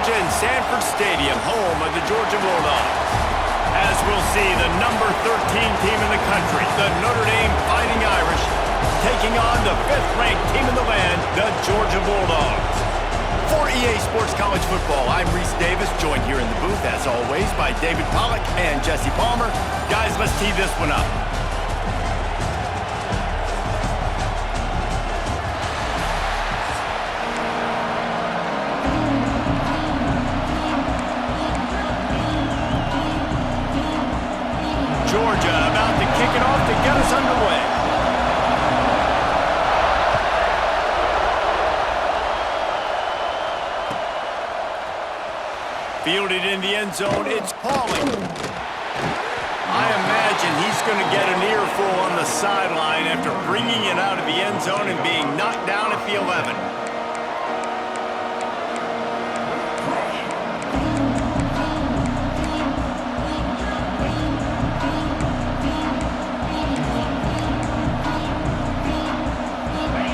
Georgia in Sanford Stadium, home of the Georgia Bulldogs. As we'll see, the number 13 team in the country, the Notre Dame Fighting Irish, taking on the 5th-ranked team in the land, the Georgia Bulldogs. For EA Sports College Football, I'm Reese Davis, joined here in the booth, as always, by David Pollack and Jesse Palmer. Guys, let's tee this one up. Georgia about to kick it off to get us underway. Fielded in the end zone, it's Pauling. I imagine he's going to get an earful on the sideline after bringing it out of the end zone and being knocked down at the 11.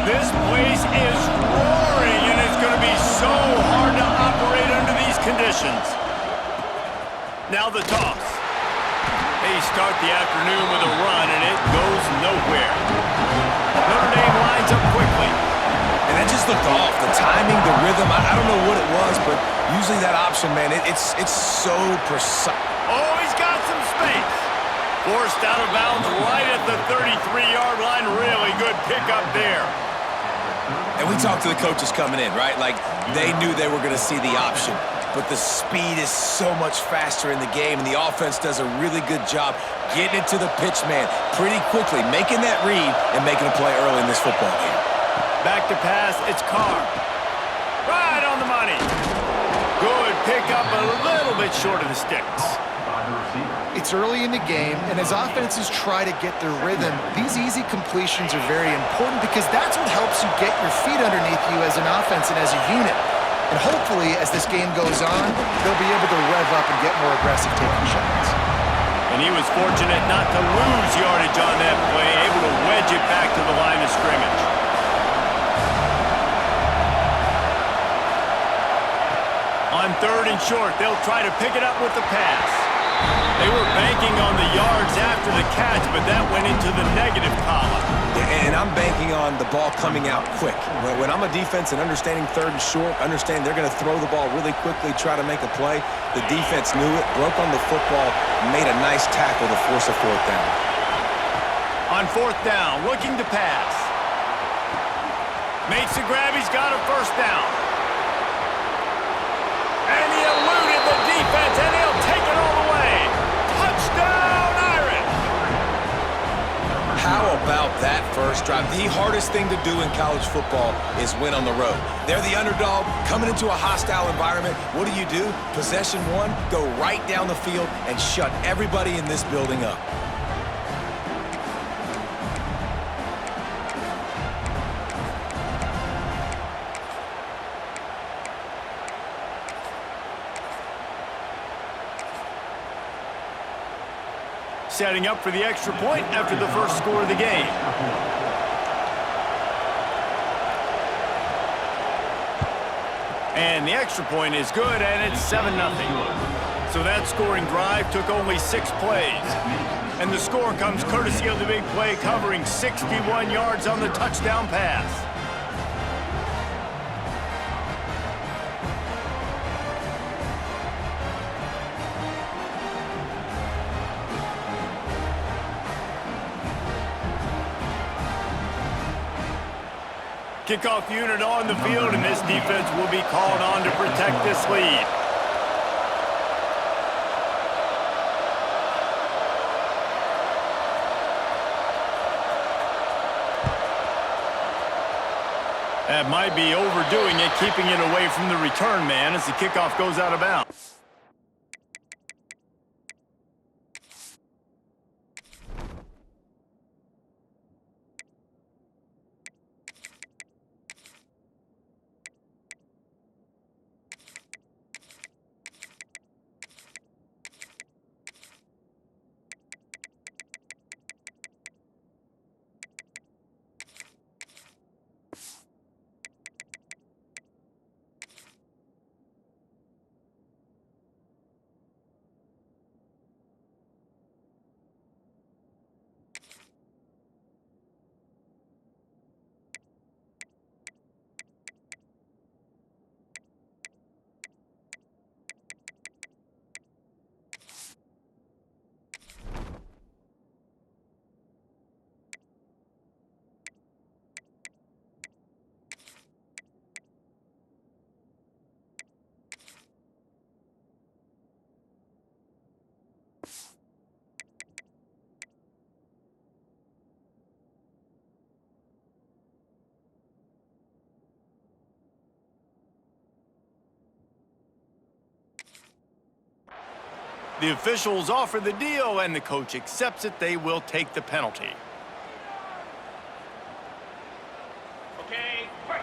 This place is roaring, and it's going to be so hard to operate under these conditions. Now the toss. They start the afternoon with a run, and it goes nowhere. Notre Dame lines up quickly. And that just looked off. The timing, the rhythm, I don't know what it was, but usually that option, man, it's so precise. Oh, he's got some space. Forced out of bounds right at the 33-yard line. Really good pickup there. And we talked to the coaches coming in, right? Like, they knew they were going to see the option. But the speed is so much faster in the game, and the offense does a really good job getting it to the pitch man pretty quickly, making that read and making a play early in this football game. Back to pass, it's Carr. Right on the money. Good pickup, a little bit short of the sticks. It's early in the game, and as offenses try to get their rhythm, these easy completions are very important because that's what helps you get your feet underneath you as an offense and as a unit. And hopefully, as this game goes on, they'll be able to rev up and get more aggressive taking shots. And he was fortunate not to lose yardage on that play, able to wedge it back to the line of scrimmage. On 3rd and short, they'll try to pick it up with the pass. They were banking on the yards after the catch, but that went into the negative column. And I'm banking on the ball coming out quick. When I'm a defense and understanding 3rd and short, understand they're going to throw the ball really quickly, try to make a play. The defense knew it, broke on the football, made a nice tackle to force a 4th down. On 4th down, looking to pass. Makes a grab, he's got a 1st down. And he eluded the defense, and he'll take it all the way. Touchdown, Irish! How about that first drive? The hardest thing to do in college football is win on the road. They're the underdog, coming into a hostile environment. What do? Possession 1, go right down the field and shut everybody in this building up. Setting up for the extra point after the first score of the game. And the extra point is good, and it's 7-0. So that scoring drive took only 6 plays. And the score comes courtesy of the big play, covering 61 yards on the touchdown pass. Kickoff unit on the field, and this defense will be called on to protect this lead. That might be overdoing it, keeping it away from the return man as the kickoff goes out of bounds. The officials offer the deal, and the coach accepts it. They will take the penalty. Okay, break.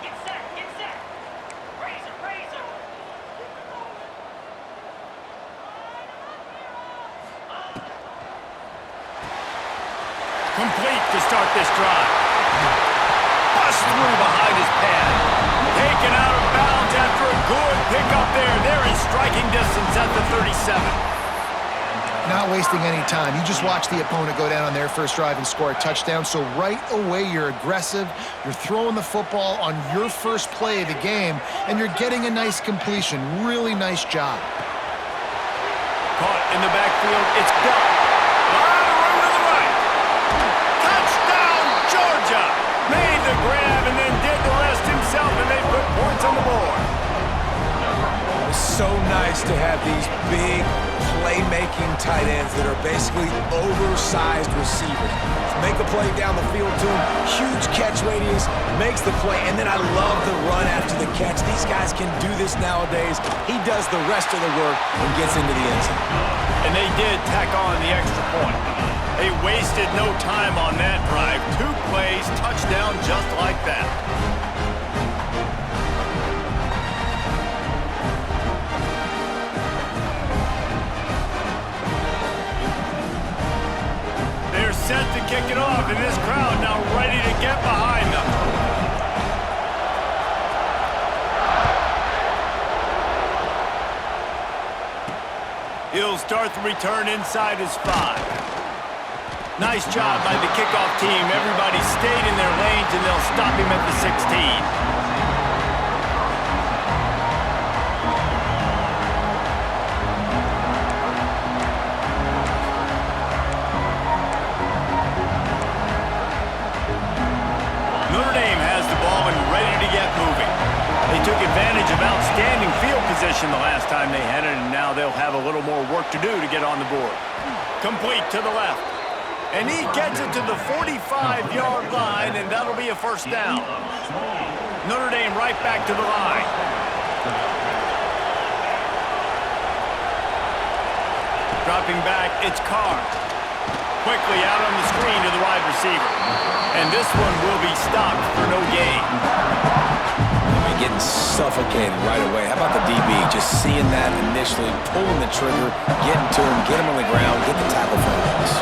Get set, get set. Razor, razor. Complete to start this drive. Bust through behind his pad. Taken out of bounds after a good pickup there. They're in striking distance at the 37. Not wasting any time. You just watch the opponent go down on their first drive and score a touchdown. So right away, you're aggressive. You're throwing the football on your first play of the game, and you're getting a nice completion. Really nice job. Caught in the backfield. It's done. To the right. Touchdown, Georgia. Made the grab and then did the rest himself, and they put points on the board. It's so nice to have these big playmaking tight ends that are basically oversized receivers. Make a play down the field to him, huge catch radius, makes the play, and then I love the run after the catch. These guys can do this nowadays. He does the rest of the work and gets into the end zone. And they did tack on the extra point. They wasted no time on that drive. 2 plays, touchdown just like that. They're set to kick it off, and this crowd now ready to get behind them. He'll start the return inside his 5. Nice job by the kickoff team. Everybody stayed in their lanes, and they'll stop him at the 16. Notre Dame has the ball and ready to get moving. They took advantage of outstanding field position the last time they had it, and now they'll have a little more work to do to get on the board. Complete to the left. And he gets it to the 45-yard line, and that'll be a first down. Notre Dame right back to the line. Dropping back, it's Carr. Quickly out on the screen to the wide receiver. And this one will be stopped for no gain. Getting suffocated right away. How about the DB? Just seeing that initially, pulling the trigger, getting to him, get him on the ground, get the tackle for the loss.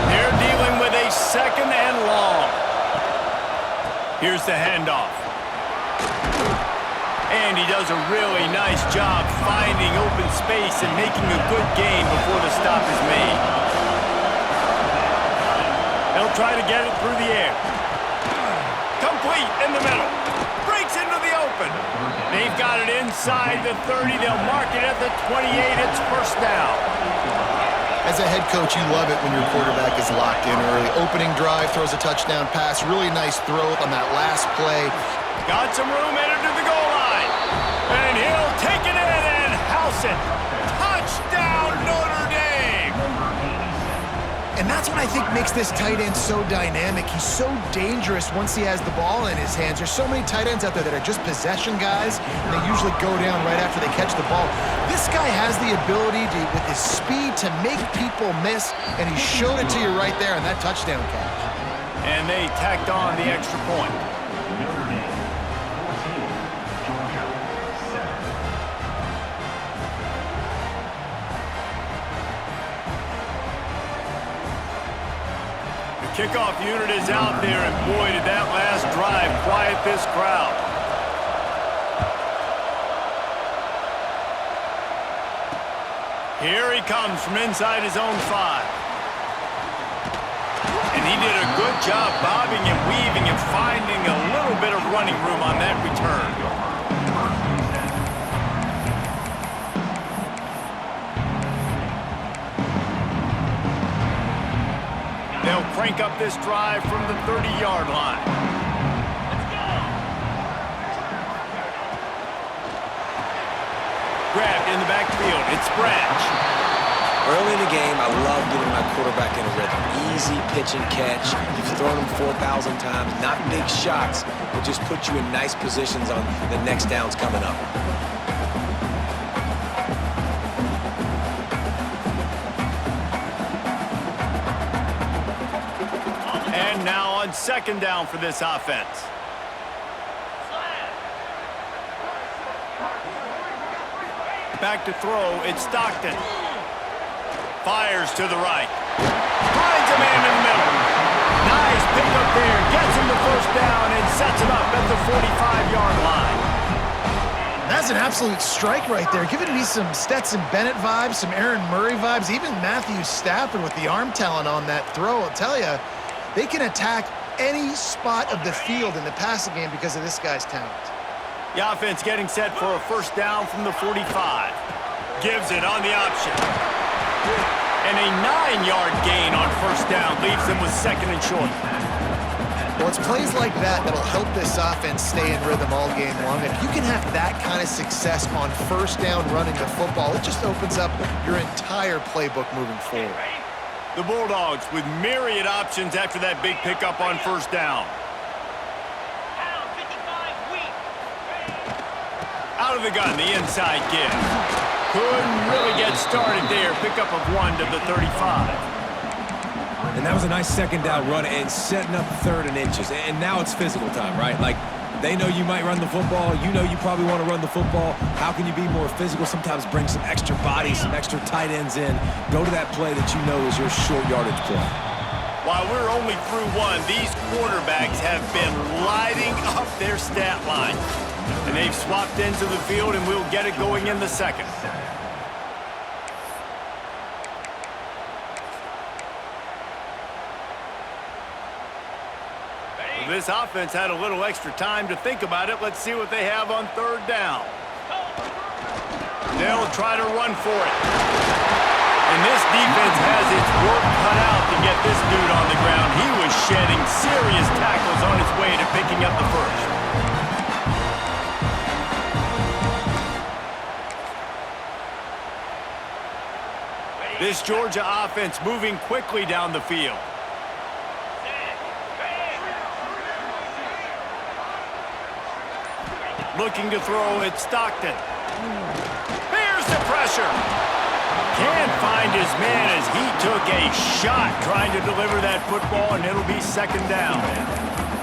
They're dealing with a second and long. Here's the handoff. And he does a really nice job finding open space and making a good gain before the stop is made. They'll try to get it through the air. Complete in the middle. Breaks into the open. They've got it inside the 30. They'll mark it at the 28. It's first down. As a head coach, you love it when your quarterback is locked in early. Opening drive, throws a touchdown pass. Really nice throw on that last play. Got some room, headed to the goal line. And he'll take it in and house it. Touchdown, Notre Dame. And that's what I think makes this tight end so dynamic. He's so dangerous once he has the ball in his hands. There's so many tight ends out there that are just possession guys, and they usually go down right after they catch the ball. This guy has the ability to, with his speed, to make people miss, and he showed it to you right there on that touchdown catch. And they tacked on the extra point. Kickoff unit is out there, and boy, did that last drive quiet this crowd. Here he comes from inside his own 5. And he did a good job bobbing and weaving and finding a little bit of running room on that return. They'll crank up this drive from the 30-yard line. Grabbed in the backfield. It's Branch. Early in the game, I love getting my quarterback in a rhythm. Easy pitch and catch. You've thrown them 4,000 times. Not big shots, but just put you in nice positions on the next downs coming up. And now on second down for this offense. Back to throw, it's Stockton. Fires to the right. Finds a man in the middle. Nice pickup there. Gets him the first down and sets him up at the 45-yard line. That's an absolute strike right there. Giving me some Stetson Bennett vibes, some Aaron Murray vibes, even Matthew Stafford with the arm talent on that throw. I'll tell you, they can attack any spot of the field in the passing game because of this guy's talent. The offense getting set for a first down from the 45. Gives it on the option. And a 9-yard gain on first down leaves them with second and short. Well, it's plays like that that'll help this offense stay in rhythm all game long. If you can have that kind of success on first down running the football, it just opens up your entire playbook moving forward. The Bulldogs with myriad options after that big pickup on first down. Out of the gun, the inside give. Couldn't really get started there. Pickup of 1 to the 35. And that was a nice second down run and setting up third and inches. And now it's physical time, right? Like, they know you might run the football. You know you probably want to run the football. How can you be more physical? Sometimes bring some extra bodies, some extra tight ends in. Go to that play that you know is your short yardage play. While we're only through one, these quarterbacks have been lighting up their stat line. And they've swapped into the field, and we'll get it going in the second. This offense had a little extra time to think about it. Let's see what they have on third down. They'll try to run for it. And this defense has its work cut out to get this dude on the ground. He was shedding serious tackles on his way to picking up the first. This Georgia offense moving quickly down the field. Looking to throw at Stockton. Here's the pressure. Can't find his man as he took a shot trying to deliver that football, and it'll be second down.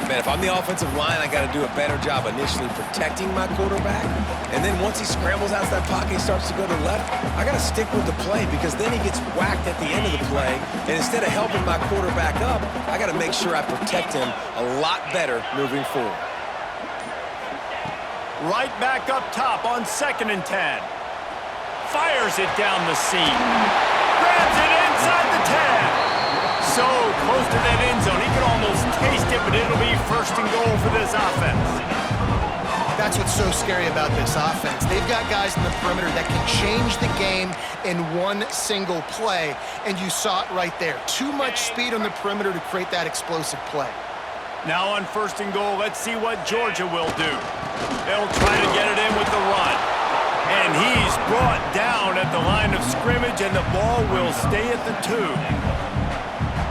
Man, if I'm the offensive line, I got to do a better job initially protecting my quarterback. And then once he scrambles out of that pocket, he starts to go to the left, I got to stick with the play because then he gets whacked at the end of the play. And instead of helping my quarterback up, I got to make sure I protect him a lot better moving forward. Right back up top on 2nd and 10. Fires it down the seam. Grabs it inside the 10. So close to that end zone. He could almost taste it, but it'll be first and goal for this offense. That's what's so scary about this offense. They've got guys in the perimeter that can change the game in one single play, and you saw it right there. Too much speed on the perimeter to create that explosive play. Now on first and goal, let's see what Georgia will do. They'll try to get it in with the run. And he's brought down at the line of scrimmage, and the ball will stay at the 2.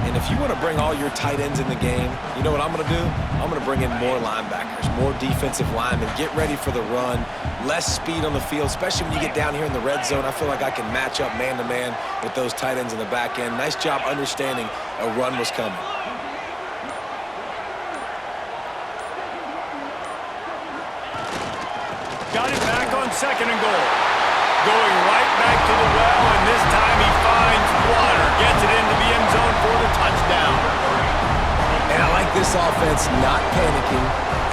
And if you want to bring all your tight ends in the game, you know what I'm going to do? I'm going to bring in more linebackers, more defensive linemen, get ready for the run, less speed on the field, especially when you get down here in the red zone. I feel like I can match up man-to-man with those tight ends in the back end. Nice job understanding a run was coming. Got it back on 2nd and goal. Going right back to the well, and this time he finds water. Gets it into the end zone for the touchdown. And I like this offense not panicking,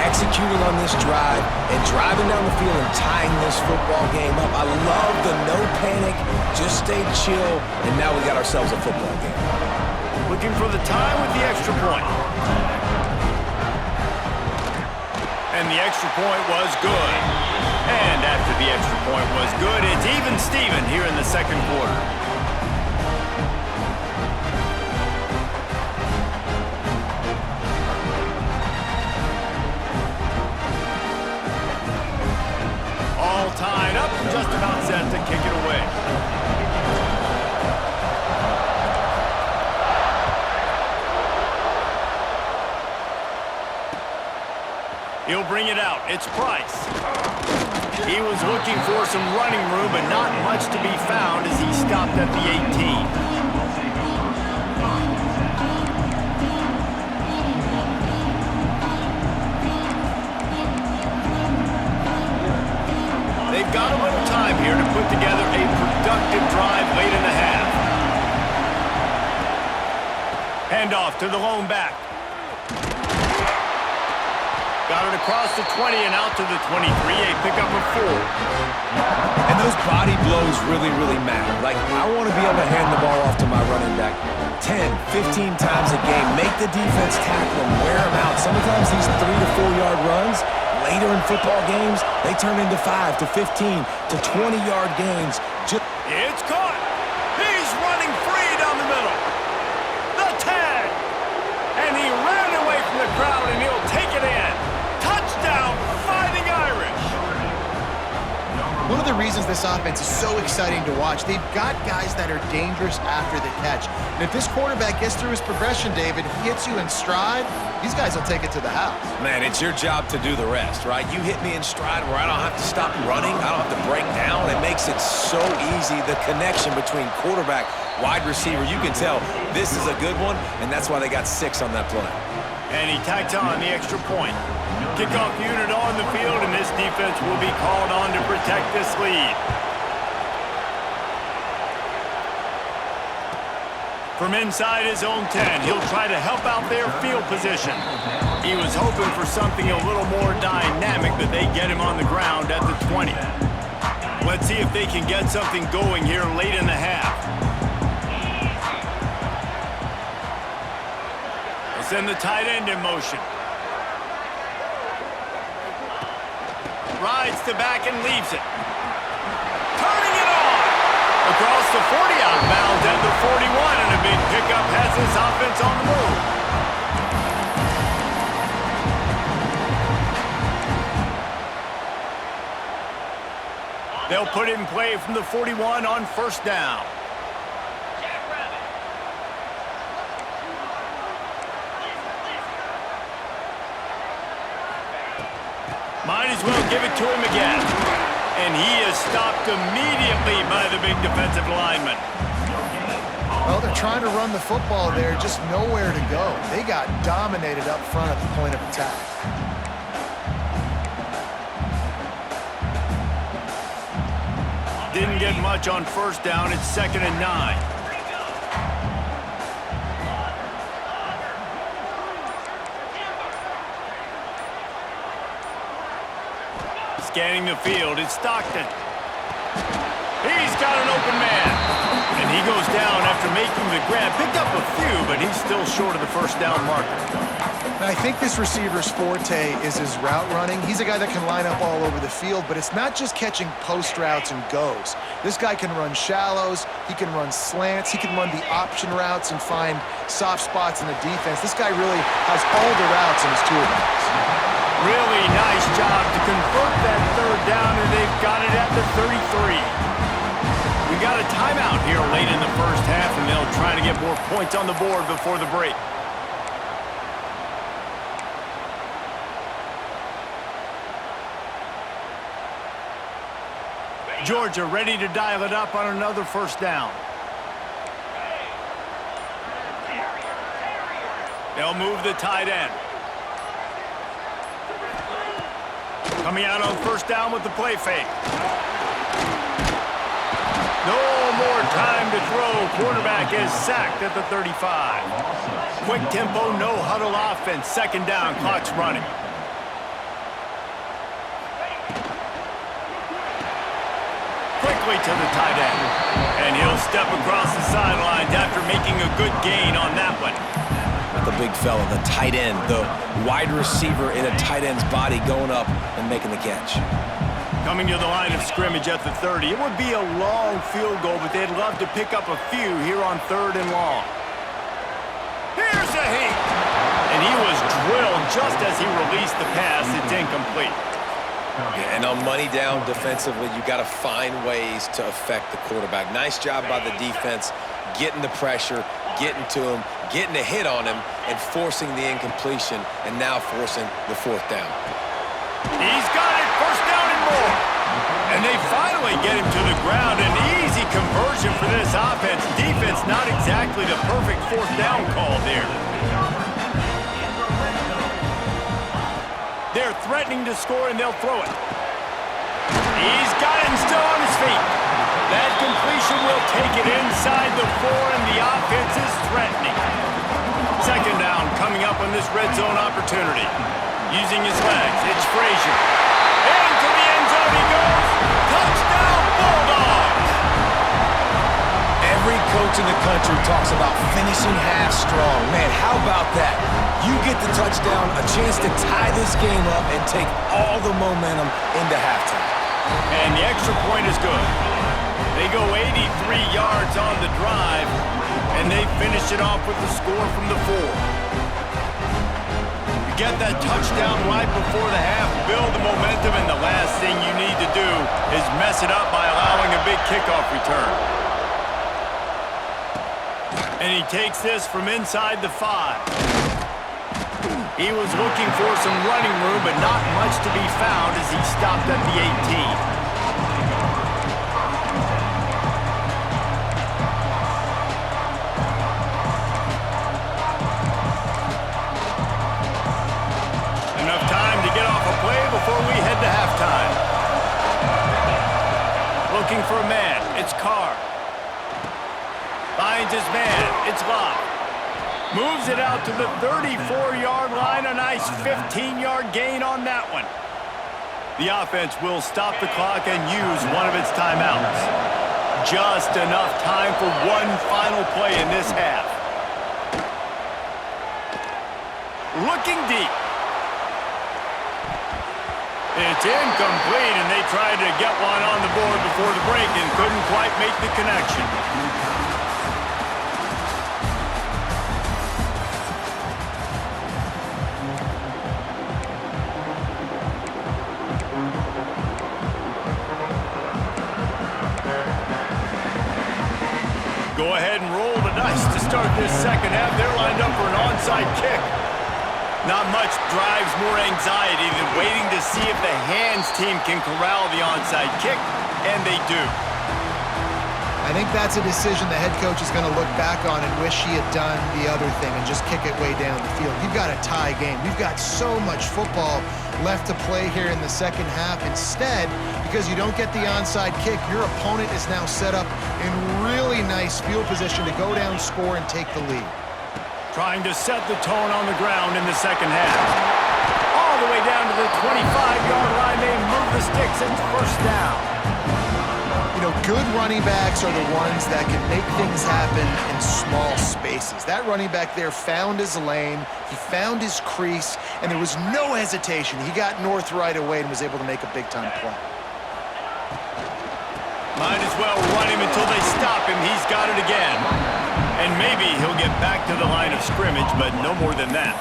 executing on this drive, and driving down the field and tying this football game up. I love the no panic, just stay chill, and now we got ourselves a football game. Looking for the tie with the extra point. And the extra point was good. And after the extra point was good, it's even Steven here in the second quarter. All tied up, just about set to kick it away. He'll bring it out. It's Price. He was looking for some running room, but not much to be found as he stopped at the 18. They've got a little time here to put together a productive drive late in the half. Handoff to the lone back. Got it across the 20 and out to the 23, a pickup of 4. And those body blows really, really matter. Like, I want to be able to hand the ball off to my running back 10, 15 times a game. Make the defense tackle them, wear them out. Sometimes these 3 to 4 yard runs, later in football games, they turn into 5 to 15 to 20-yard gains. It's caught. He's running free down the middle. The tag. And he ran away from the crowd, and he'll take it in. Touchdown, Fighting Irish. One of the reasons this offense is so exciting to watch, they've got guys that are dangerous after the catch. And if this quarterback gets through his progression, David, he hits you in stride, these guys will take it to the house. Man, it's your job to do the rest, right? You hit me in stride where I don't have to stop running. I don't have to break down. It makes it so easy. The connection between quarterback, wide receiver, you can tell this is a good one, and that's why they got 6 on that play. And he tacked on the extra point. Kickoff unit on the field, and this defense will be called on to protect this lead. From inside his own 10, he'll try to help out their field position. He was hoping for something a little more dynamic, but they get him on the ground at the 20. Let's see if they can get something going here late in the half. They'll send the tight end in motion. Rides to back and leaves it. Turning it on! Across the 40 out of bounds at the 41, and a big pickup has this offense on the move. They'll put it in play from the 41 on first down. Might as well give it to him again. And he is stopped immediately by the big defensive lineman. Well, they're trying to run the football there, just nowhere to go. They got dominated up front at the point of attack. Didn't get much on first down. It's 2nd and 9. Scanning the field, it's Stockton. He's got an open man. And he goes down after making the grab. Picked up a few, but he's still short of the first down marker. And I think this receiver's forte is his route running. He's a guy that can line up all over the field, but it's not just catching post routes and goes. This guy can run shallows, he can run slants, he can run the option routes and find soft spots in the defense. This guy really has all the routes in his toolbox. Really nice job to convert that third down, and they've got it at the 33. We got a timeout here late in the first half, and they'll try to get more points on the board before the break. Georgia ready to dial it up on another first down. They'll move the tight end. Coming out on first down with the play fake. No more time to throw. Quarterback is sacked at the 35. Quick tempo, no huddle offense. 2nd down, clock's running. Quickly to the tight end. And he'll step across the sidelines after making a good gain on that one. The big fella, the tight end, the wide receiver in a tight end's body going up and making the catch. Coming to the line of scrimmage at the 30. It would be a long field goal, but they'd love to pick up a few here on 3rd and long. Here's a hit. And he was drilled just as he released the pass. It's incomplete. Yeah, and on money down defensively, you got to find ways to affect the quarterback. Nice job by the defense, getting the pressure, getting to him, getting a hit on him, and forcing the incompletion, and now forcing the 4th down. He's got it, first down and more. And they finally get him to the ground. An easy conversion for this offense. Defense not exactly the perfect fourth down call there. They're threatening to score, and they'll throw it. He's got him still on his feet. That completion will take it inside the 4, and the offense is threatening. Second down coming up on this red zone opportunity. Using his legs, it's Frazier. Into the end zone he goes. Touchdown, Bulldogs! Every coach in the country talks about finishing half strong. Man, how about that? You get the touchdown, a chance to tie this game up and take all the momentum into halftime. And the extra point is good. They go 83 yards on the drive, and they finish it off with the score from the 4. You get that touchdown right before the half, build the momentum, and the last thing you need to do is mess it up by allowing a big kickoff return. And he takes this from inside the 5. He was looking for some running room, but not much to be found as he stopped at the 18. Enough time to get off a play before we head to halftime. Looking for a man, it's Carr. Finds his man, it's Locke. Moves it out to the 34-yard line. A nice 15-yard gain on that one. The offense will stop the clock and use one of its timeouts. Just enough time for one final play in this half. Looking deep. It's incomplete, and they tried to get one on the board before the break and couldn't quite make the connection. Go ahead and roll the dice to start this second half. They're lined up for an onside kick. Not much drives more anxiety than waiting to see if the hands team can corral the onside kick, and they do. I think that's a decision the head coach is going to look back on and wish he had done the other thing and just kick it way down the field. You've got a tie game. We've got so much football left to play here in the second half. Instead, because you don't get the onside kick, your opponent is now set up in really nice field position to go down, score, and take the lead. Trying to set the tone on the ground in the second half. All the way down to the 25-yard line. They move the sticks and first down. You know, good running backs are the ones that can make things happen in small spaces. That running back there found his lane, he found his crease, and there was no hesitation. He got north right away and was able to make a big-time play. Might as well run him until they stop him. He's got it again. And maybe he'll get back to the line of scrimmage, but no more than that.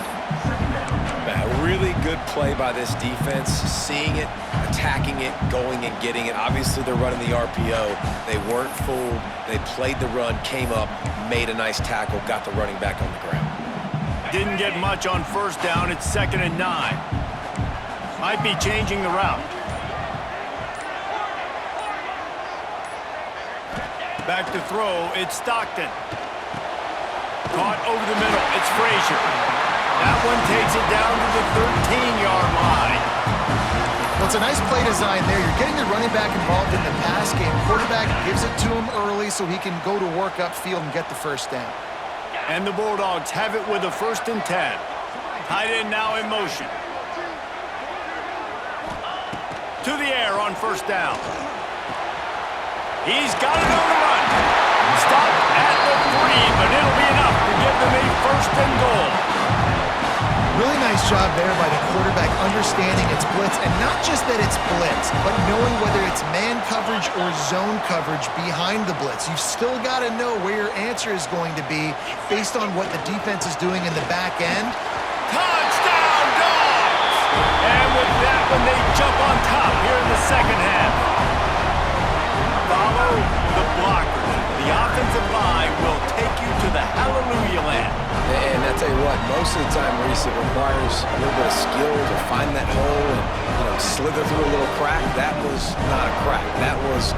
A really good play by this defense, seeing it, attacking it, going and getting it. Obviously, they're running the RPO. They weren't fooled. They played the run, came up, made a nice tackle, got the running back on the ground. Didn't get much on first down. It's 2nd and 9. Might be changing the route. Back to throw, it's Stockton. Caught over the middle, it's Frazier. That one takes it down to the 13-yard line. Well, it's a nice play design there. You're getting the running back involved in the pass game. Quarterback gives it to him early so he can go to work upfield and get the first down. And the Bulldogs have it with a 1st and 10. Tight end now in motion. To the air on first down. He's got it on the run. Stopped at the 3, but it'll be enough to give them a 1st and goal. Really nice job there by the quarterback understanding it's blitz, and not just that it's blitz, but knowing whether it's man coverage or zone coverage behind the blitz. You've still got to know where your answer is going to be based on what the defense is doing in the back end. Touchdown, Dogs! And with that one, they jump on top here in the second half. Follow the blockers. The offensive line will take you to the hallelujah land. And I tell you what, most of the time, Reese, it requires a little bit of skill to find that hole and, slither through a little crack. That was not a crack. That was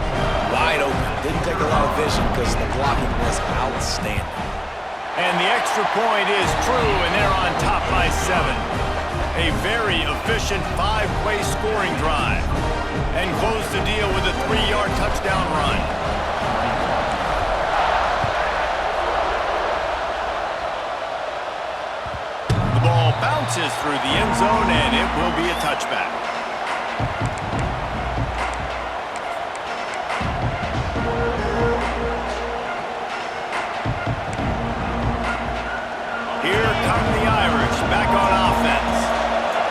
wide open. Didn't take a lot of vision because the blocking was outstanding. And the extra point is true, and they're on top by 7. A very efficient 5-play scoring drive. And close the deal with a 3-yard touchdown run. The ball bounces through the end zone, and it will be a touchback. Here come the Irish back on offense.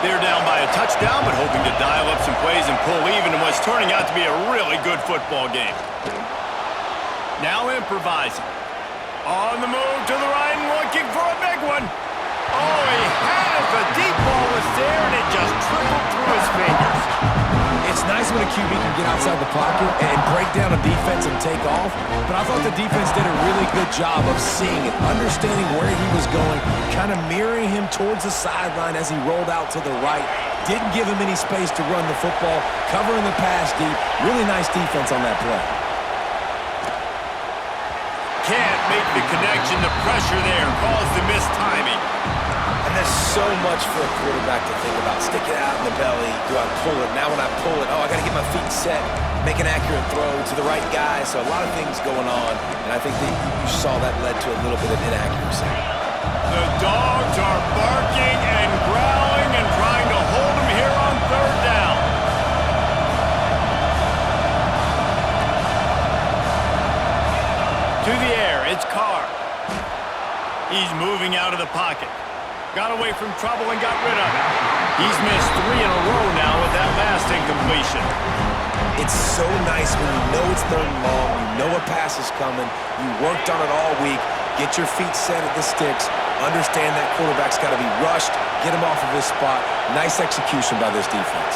They're down by a touchdown, but hoping to dial up some plays and pull even in what's turning out to be a really good football game. Now improvising. On the move to the right and looking for a big one. Oh, he had it. The deep ball was there, and it just trickled through his fingers. It's nice when a QB can get outside the pocket and break down a defense and take off, but I thought the defense did a really good job of seeing it, understanding where he was going, kind of mirroring him towards the sideline as he rolled out to the right. Didn't give him any space to run the football, covering the pass deep. Really nice defense on that play. Can't make the connection. The pressure there caused the missed timing. And there's so much for a quarterback to think about. Stick it out in the belly. Do I pull it? Now when I pull it, I got to get my feet set, make an accurate throw to the right guy. So a lot of things going on, and I think that you saw that led to a little bit of inaccuracy. The dogs are barking and growling and trying to hold him here on 3rd down. To the air, it's Carr. He's moving out of the pocket. Got away from trouble and got rid of it. He's missed 3 in a row now with that last incompletion. It's so nice when you know it's 3rd and long, you know a pass is coming, you worked on it all week, get your feet set at the sticks, understand that quarterback's got to be rushed, get him off of his spot. Nice execution by this defense.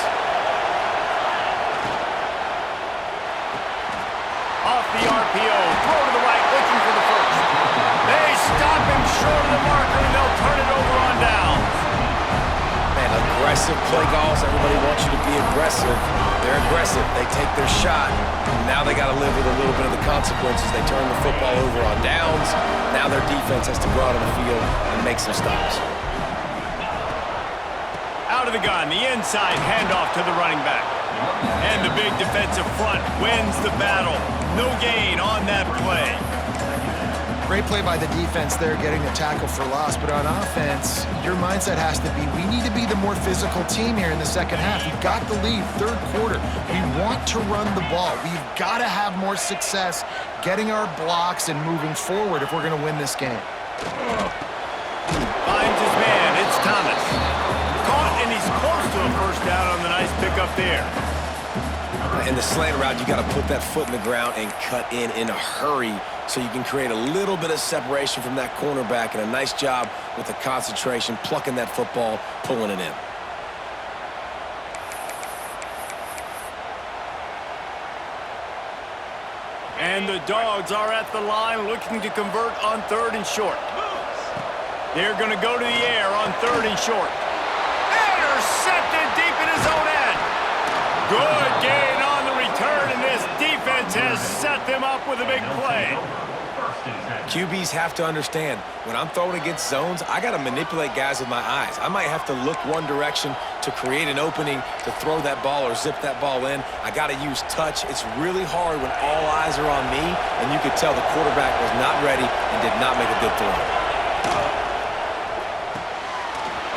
Off the RPO, throw to the right, looking for the first. They stop him short of the marker, and they'll turn it over on downs. Man, aggressive play calls. Everybody wants you to be aggressive. They're aggressive. They take their shot. Now they got to live with a little bit of the consequences. They turn the football over on downs. Now their defense has to go out on the field and make some stops. Out of the gun, the inside handoff to the running back. And the big defensive front wins the battle. No gain on that play. Great play by the defense there, getting the tackle for loss. But on offense, your mindset has to be, we need to be the more physical team here in the second half. We've got the lead, 3rd quarter. We want to run the ball. We've got to have more success getting our blocks and moving forward if we're going to win this game. Finds his man. It's Thomas. Caught, and he's close to a first down on the nice pickup there. In the slant route, you got to put that foot in the ground and cut in a hurry so you can create a little bit of separation from that cornerback, and a nice job with the concentration, plucking that football, pulling it in. And the Dogs are at the line looking to convert on 3rd and short. They're going to go to the air on 3rd and short. Intercepted deep in his own end. Good gain on the return, and this defense has set them up with a big play. QBs have to understand, when I'm throwing against zones, I got to manipulate guys with my eyes. I might have to look one direction to create an opening to throw that ball or zip that ball in. I got to use touch. It's really hard when all eyes are on me, and you could tell the quarterback was not ready and did not make a good throw.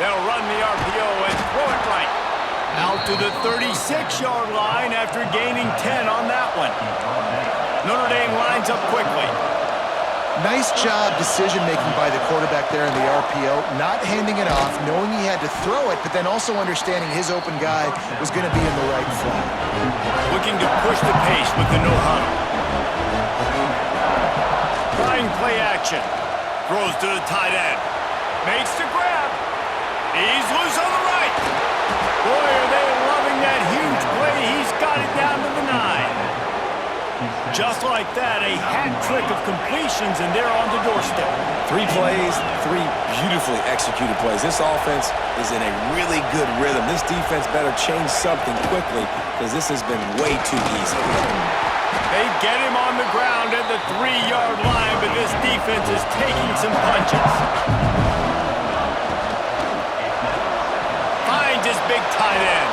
They'll run the RPO and throw it right. Out to the 36-yard line after gaining 10 on that one. Notre Dame lines up quickly. Nice job decision-making by the quarterback there in the RPO, not handing it off, knowing he had to throw it, but then also understanding his open guy was going to be in the right flat. Looking to push the pace with the no-huddle. Trying play action. Throws to the tight end. Makes the grab. He's loose on the right. Boy, are they loving that huge play. He's got it down to the 9. Just like that, a hat trick of completions, and they're on the doorstep. 3 plays, 3 beautifully executed plays. This offense is in a really good rhythm. This defense better change something quickly because this has been way too easy. They get him on the ground at the 3-yard line, but this defense is taking some punches. Finds his big tight end.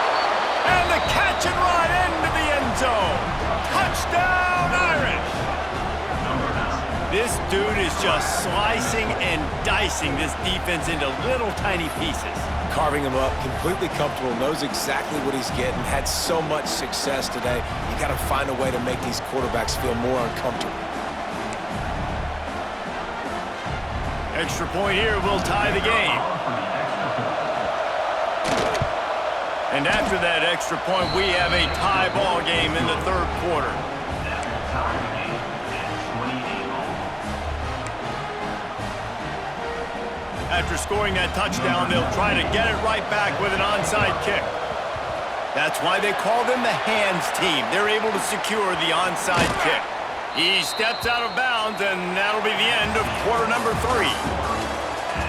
And the catch and run into the end zone. Touchdown, Irish! This dude is just slicing and dicing this defense into little tiny pieces. Carving him up, completely comfortable, knows exactly what he's getting, had so much success today. You got to find a way to make these quarterbacks feel more uncomfortable. Extra point here will tie the game. And after that extra point, we have a tie ball game in the third quarter. After scoring that touchdown, they'll try to get it right back with an onside kick. That's why they call them the hands team. They're able to secure the onside kick. He steps out of bounds, and that'll be the end of quarter number 3.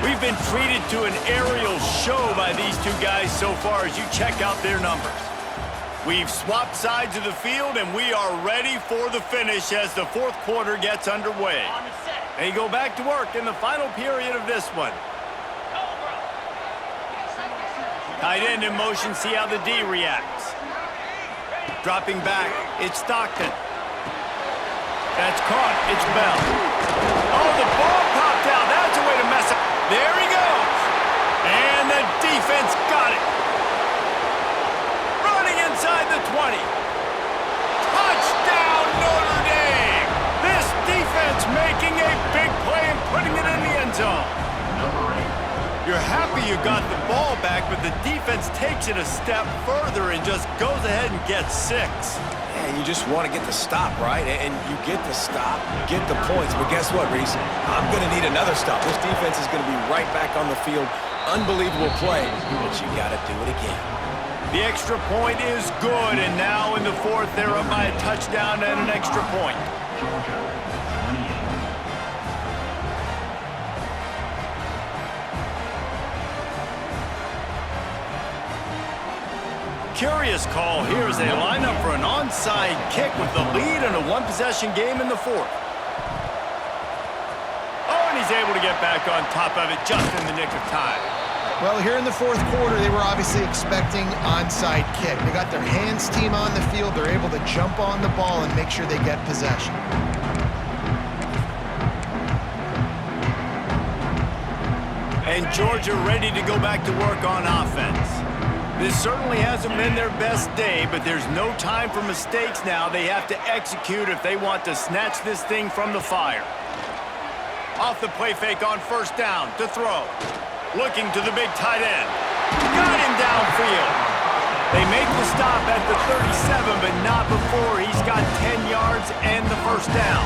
We've been treated to an aerial show by these two guys so far as you check out their numbers. We've swapped sides of the field, and we are ready for the finish as the fourth quarter gets underway. They go back to work in the final period of this one. Tight end in motion, see how the D reacts. Dropping back, it's Stockton. That's caught, it's Bell. Oh, the ball popped out. That's a way to mess up. There he goes. And the defense got it. Running inside the 20. Touchdown, Notre Dame. This defense making a big play and putting it in the end zone. You're happy you got the ball back, but the defense takes it a step further and just goes ahead and gets 6. And you just want to get the stop, right? And you get the stop, get the points. But guess what, Reese? I'm going to need another stop. This defense is going to be right back on the field. Unbelievable play, but you got to do it again. The extra point is good, and now in the fourth, they're up by a touchdown and an extra point. Curious call here as they line up for an onside kick with the lead in a one-possession game in the fourth. Oh, and he's able to get back on top of it just in the nick of time. Well, here in the fourth quarter, they were obviously expecting onside kick. They got their hands team on the field. They're able to jump on the ball and make sure they get possession. And Georgia ready to go back to work on offense. This certainly hasn't been their best day, but there's no time for mistakes now. They have to execute if they want to snatch this thing from the fire. Off the play fake on first down to throw. Looking to the big tight end. Got him downfield. They make the stop at the 37, but not before he's got 10 yards and the first down.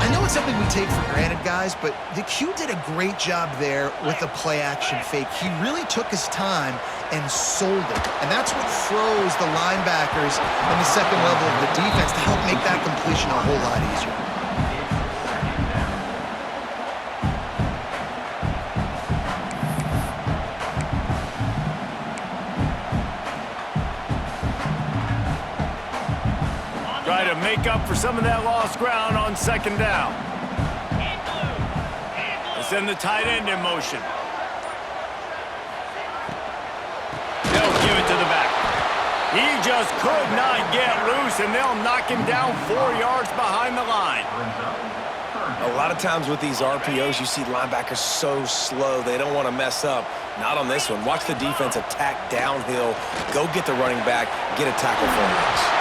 I know it's something we take for granted, guys, but the Q did a great job there with the play-action fake. He really took his time and sold it. And that's what froze the linebackers in the second level of the defense to help make that completion a whole lot easier. Try to make up for some of that lost ground on second down. They send the tight end in motion. They'll give it to the back. He just could not get loose, and they'll knock him down 4 yards behind the line. A lot of times with these RPOs, you see linebackers so slow, they don't want to mess up. Not on this one. Watch the defense attack downhill, go get the running back, get a tackle for him.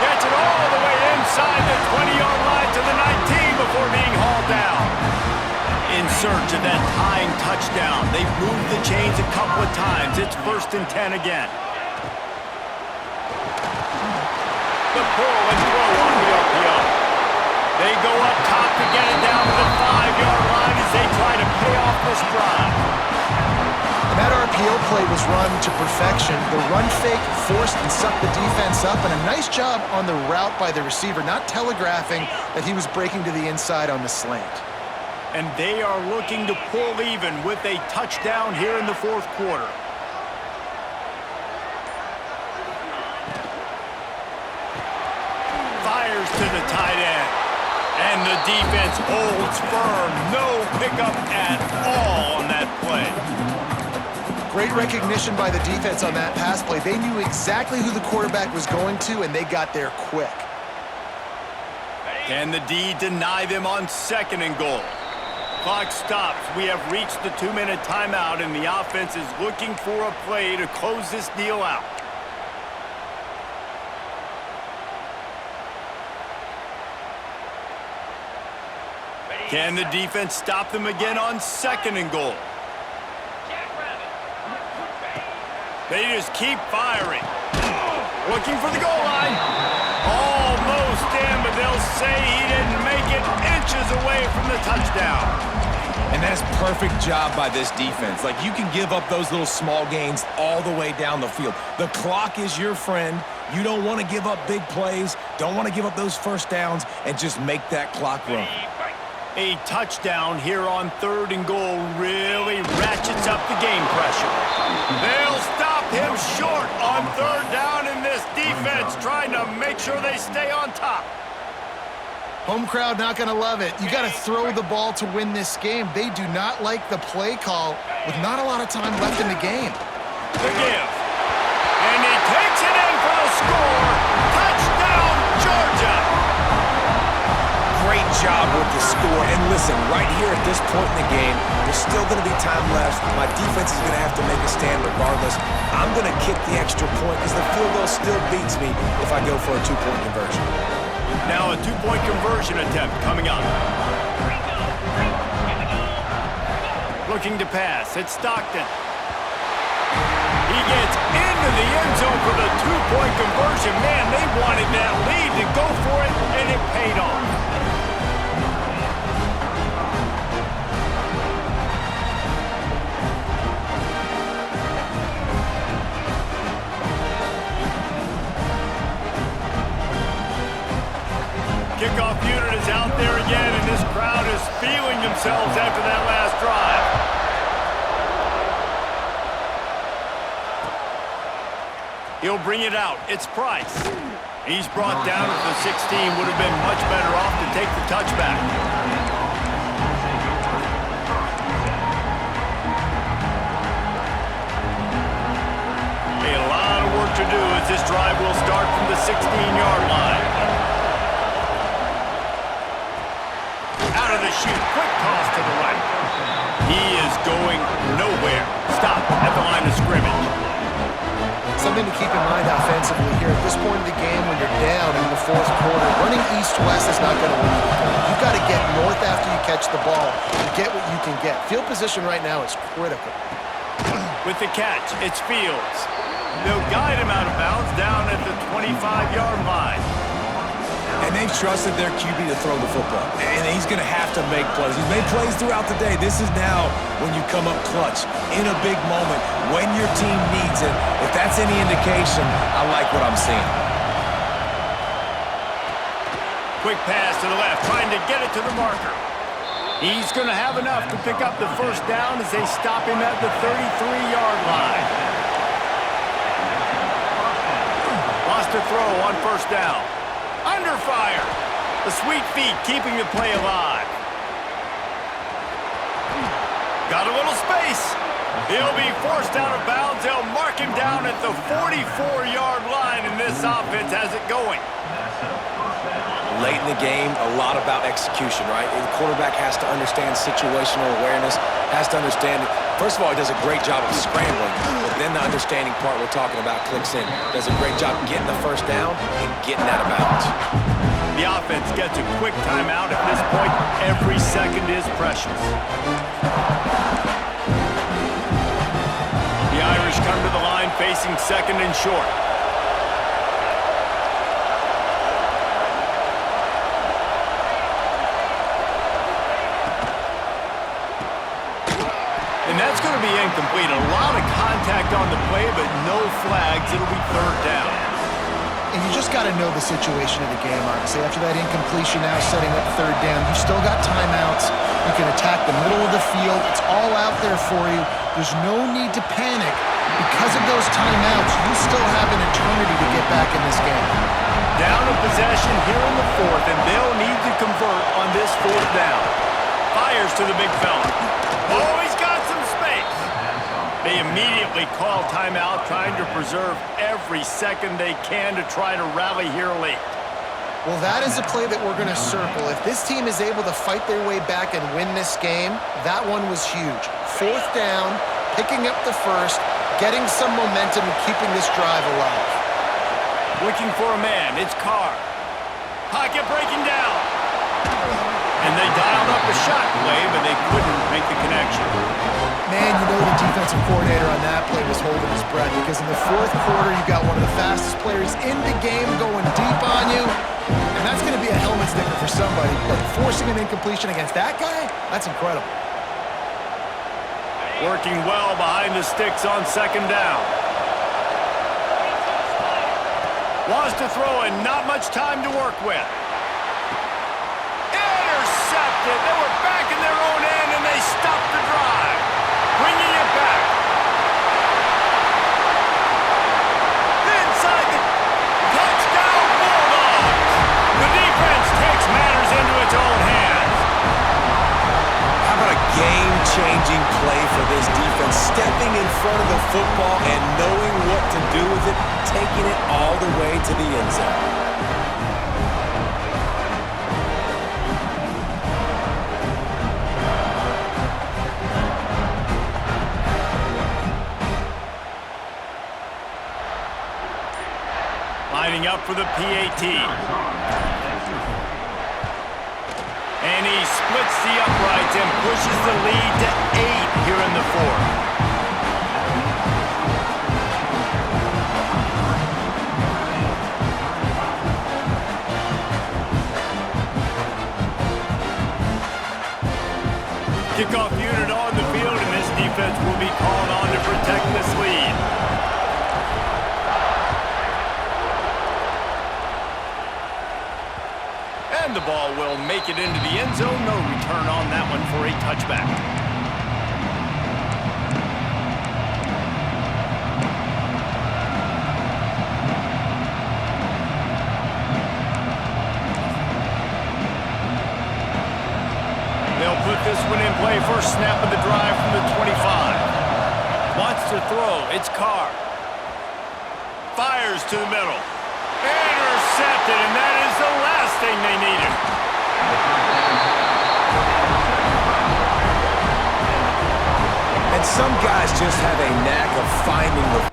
Gets it all the way inside the 20-yard line to the 19 before being hauled down. In search of that tying touchdown. They've moved the chains a couple of times. It's 1st and 10 again. The pull and throw on the RPO. They go up top to get it down to the 5-yard line as they try to pay off this drive. And that RPO RPO play was run to perfection. The run fake forced and sucked the defense up, and a nice job on the route by the receiver, not telegraphing that he was breaking to the inside on the slant. And they are looking to pull even with a touchdown here in the fourth quarter. Fires to the tight end. And the defense holds firm. No pickup at all on that play. Great recognition by the defense on that pass play. They knew exactly who the quarterback was going to, and they got there quick. Can the D deny them on 2nd and goal? Clock stops. We have reached the 2-minute timeout, and the offense is looking for a play to close this deal out. Can the defense stop them again on 2nd and goal? They just keep firing. Looking for the goal line. Almost in, but they'll say he didn't make it, inches away from the touchdown. And that's perfect job by this defense. Like, you can give up those little small gains all the way down the field. The clock is your friend. You don't want to give up big plays, don't want to give up those first downs, and just make that clock run. A touchdown here on 3rd and goal really ratchets up the game pressure. They'll stop him short on 3rd down, and this defense trying to make sure they stay on top. Home crowd not going to love it. You got to throw the ball to win this game. They do not like the play call with not a lot of time left in the game. The give. And he takes it in for the score. Touchdown, Georgia. Great job with the score. And listen, right here at this point in the game, there's still going to be time left. My defense is going to have to make a stand regardless. I'm going to kick the extra point because the field goal still beats me if I go for a 2-point conversion. Now a 2-point conversion attempt coming up. Looking to pass. It's Stockton. He gets into the end zone for the 2-point conversion. Man, they wanted that lead to go for it, and it paid off. Kickoff unit is out there again, and this crowd is feeling themselves after that last drive. He'll bring it out. It's Price. He's brought down at the 16. Would have been much better off to take the touchback. A lot of work to do as this drive will start from the 16-yard line. Out of the chute, quick toss to the right. He is going nowhere. Stop at the line of scrimmage. Something to keep in mind offensively here. At this point in the game, when you're down in the fourth quarter, running east-west is not going to win you the game. You've got to get north after you catch the ball and get what you can get. Field position right now is critical. With the catch, it's Fields. They'll guide him out of bounds down at the 25-yard line. And they've trusted their QB to throw the football. And he's going to have to make plays. He's made plays throughout the day. This is now when you come up clutch in a big moment when your team needs it. If that's any indication, I like what I'm seeing. Quick pass to the left, trying to get it to the marker. He's going to have enough to pick up the first down as they stop him at the 33-yard line. Lost a throw on first down. Under fire. The sweet feet keeping the play alive. Got a little space. He'll be forced out of bounds. They'll mark him down at the 44-yard line, and this offense has it going. Late in the game, a lot about execution, right? The quarterback has to understand situational awareness, has to understand, first of all, he does a great job of scrambling, but then the understanding part we're talking about clicks in. Does a great job getting the first down and getting out of bounds. The offense gets a quick timeout. At this point, every second is precious. The Irish come to the line facing 2nd and short. And that's It's going to be incomplete. A lot of contact on the play, but no flags. It'll be third down. And you just got to know the situation of the game, honestly. After that incompletion now setting up third down, you've still got timeouts. You can attack the middle of the field. It's all out there for you. There's no need to panic. Because of those timeouts, you still have an eternity to get back in this game. Down in possession here in the fourth, and they'll need to convert on this fourth down. Fires to the big fella. Oh, he's got some space. They immediately call timeout, trying to preserve every second they can to try to rally here late. Well, that is a play that we're going to circle. If this team is able to fight their way back and win this game, that one was huge. Fourth down, picking up the first, getting some momentum and keeping this drive alive. Looking for a man, it's Carr. Pocket breaking down. And they dialed up a shot play, but they couldn't make the connection. Man, you know the defensive coordinator on that play was holding his breath because in the fourth quarter, you got one of the fastest players in the game going deep on you. And that's going to be a helmet sticker for somebody. But forcing an incompletion against that guy, that's incredible. Working well behind the sticks on second down. Wants to throw and not much time to work with. Intercepted. They were back in their own end and they stopped the drive. Bringing it back. Inside the touchdown Bulldogs. The defense takes matters into its own hands. How about a game-changing play for this defense? Stepping in front of the football and knowing what to do with it, taking it all the way to the end zone. Lining up for the PAT. And he splits the uprights and pushes the lead to 8 here in the fourth. Kickoff unit on the field, and this defense will be called on to protect this lead. And the ball will make it into the end zone. No return on that one for a touchback. They'll put this one in play. First snap of the drive from the 25. Wants to throw. It's Carr. Fires to the middle. Intercepted, and that is the last thing they needed. And some guys just have a knack of finding the